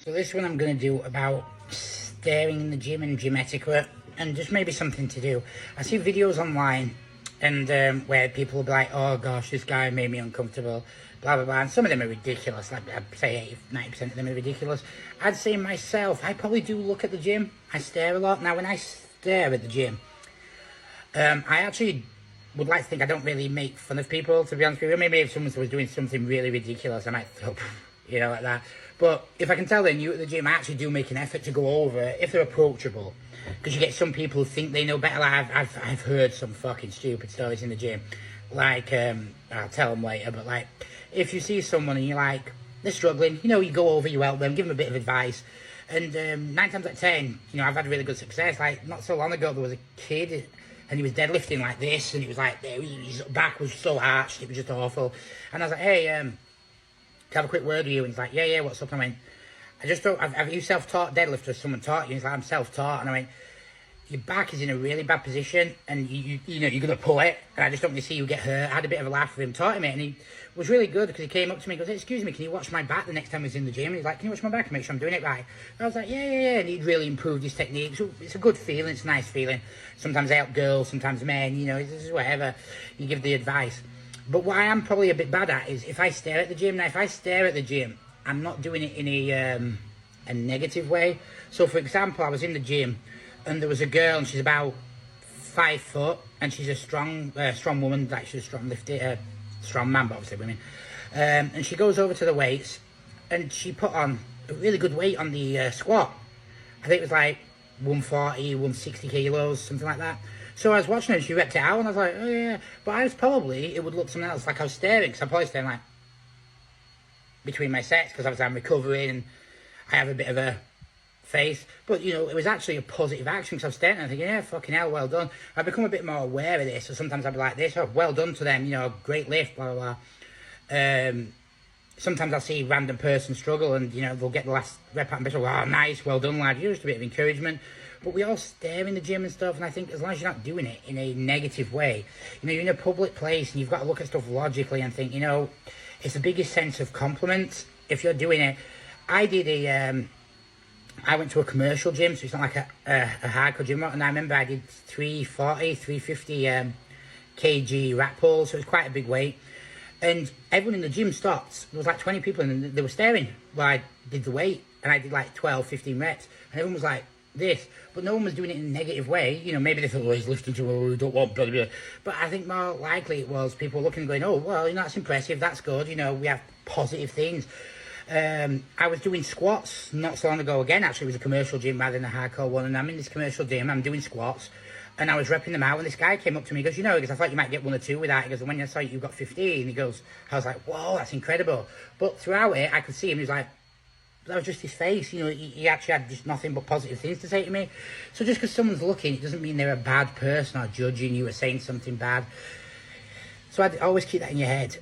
So this one I'm going to do about staring in the gym and gym etiquette, and just maybe something to do. I see videos online and where people will be like, oh gosh, this guy made me uncomfortable, blah blah blah, and some of them are ridiculous. Like I'd say 80-90% of them are ridiculous. I'd say myself, I probably do look at the gym. I stare a lot. Now when I stare at the gym, I actually would like to think I don't really make fun of people, to be honest with you. Maybe if someone was doing something really ridiculous, I might throw, you know, like that. But if I can tell they're new at the gym, I actually do make an effort to go over if they're approachable. Because you get some people who think they know better. Like I've heard some fucking stupid stories in the gym. Like, I'll tell them later, but like, if you see someone and you're like, they're struggling, you know, you go over, you help them, give them a bit of advice. And 9 times out of 10, you know, I've had really good success. Like, not so long ago, there was a kid, and he was deadlifting like this, and he was like, his back was so arched, it was just awful. And I was like, hey, can I have a quick word with you? And he's like, yeah, what's up? And I went, I just don't, have you self-taught deadlift, or someone taught you? And he's like, I'm self-taught. And I went, your back is in a really bad position, and you know, you're going to pull it, and I just don't want to see you get hurt. I had a bit of a laugh with him, taught him it, and he was really good, because he came up to me and goes, excuse me, can you watch my back the next time he's in the gym? And he's like, can you watch my back and make sure I'm doing it right? And I was like, yeah, and he'd really improved his technique. So it's a good feeling, it's a nice feeling. Sometimes I help girls, sometimes men, you know, this is whatever, you give the advice. But what I am probably a bit bad at is if I stare at the gym. Now, if I stare at the gym, I'm not doing it in a negative way. So, for example, I was in the gym, and there was a girl, and she's about 5 foot, and she's a strong woman, like she's a strong lifter, strong man, but obviously women. And she goes over to the weights, and she put on a really good weight on the squat. I think it was like 140, 160 kilos, something like that. So I was watching her, and she repped it out, and I was like, oh yeah. But I was probably, it would look something else, like I was staring, because I'm probably staring like between my sets, because obviously I'm recovering, and I have a bit of a face. But, you know, it was actually a positive action, because I was staring and thinking, yeah, fucking hell, well done. I've become a bit more aware of this, so sometimes I'd be like this, oh, well done to them, you know, great lift, blah, blah, blah. Sometimes I'll see a random person struggle, and, you know, they'll get the last rep out and be like, oh, nice, well done, lad. Just a bit of encouragement. But we all stare in the gym and stuff, and I think as long as you're not doing it in a negative way, you know, you're in a public place, and you've got to look at stuff logically and think, you know, it's the biggest sense of compliment if you're doing it. I went to a commercial gym, so it's not like a hardcore gym, and I remember I did 340, 350 kg rack pulls, so it was quite a big weight. And everyone in the gym stopped. There was like 20 people, and they were staring while I did the weight, and I did like 12, 15 reps, and everyone was like this, but no one was doing it in a negative way. You know, maybe they thought, oh, he's lifting to, oh, we don't want blah, blah, blah. But I think more likely it was people looking and going, oh, well, you know, that's impressive, that's good, you know, we have positive things. I was doing squats not so long ago. Again, actually, it was a commercial gym rather than a hardcore one, and I'm in this commercial gym, I'm doing squats, and I was repping them out, and this guy came up to me, he goes, you know, because I thought you might get 1 or 2 with that. He goes, when I saw you got 15, he goes, I was like, whoa, that's incredible. But throughout it, I could see him, he was like, that was just his face, you know, he actually had just nothing but positive things to say to me. So just because someone's looking, it doesn't mean they're a bad person or judging you or saying something bad. So I'd always keep that in your head.